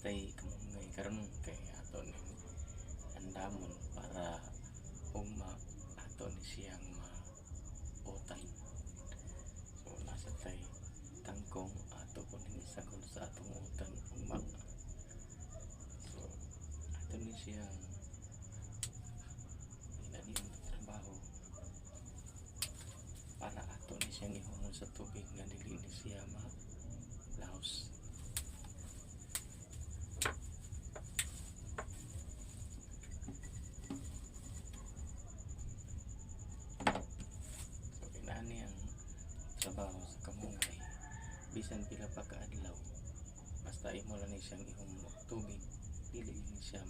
tay kamungay karon kay ato ning andamon para ugma ato ni siyang mautan. So nasa tay tangkong ato ko ning isagol sa atong utan ugma. So ato ni siyang inaniong trabaho para ato ni siyang ihumol sa tubig nga dili ni siya laos. So inaani ang trabaho sa kamungay bisan pila pa ka adlaw basta imo lang ni siyang ihumol tubig dili ni siya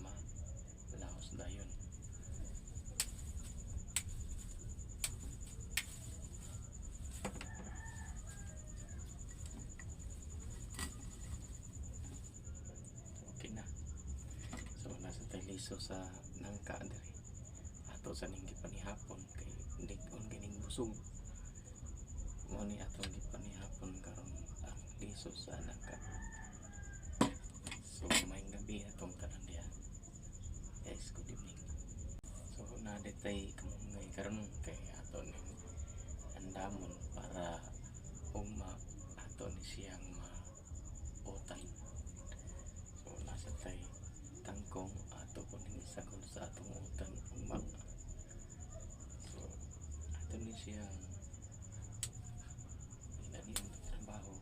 laos dayon. Okay na. So nasa tay liso sa nangka diri ato sa ning gipanihapon kay lig-on kining busog mo ni atong gipanihapon karon ang liso sa nangka. So maayong gabi atong tanan diha guys, good evening. So nadetay kamungay karon kay ato ning andamon para ugma ato ni siyang mautan. So nasa tay tangkong ato ko ning isagol sa atong utan ugma. So ato ni siyang inaniong trabaho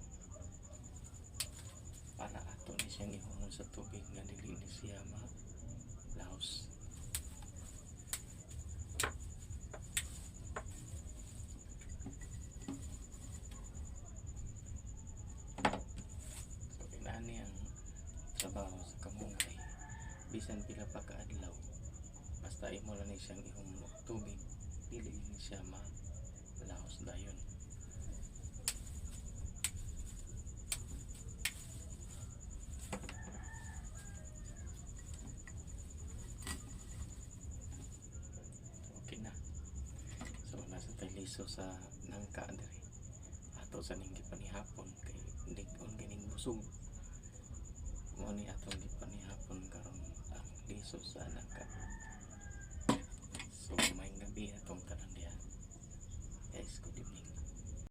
para ato ni siyang ihumol sa tubig nga dili ni siya laos. So inaani ang trabaho sa kamungay bisan pila pa ka adlaw basta imo lang ni siyang ihumol tubig dili ni siya laos dayon. Okay na. So nasa tay liso sa nangka diri ato sa ning gipanihapon kay lig-on kining busog mo ni atong gipanihapon karon ang liso sa nangka.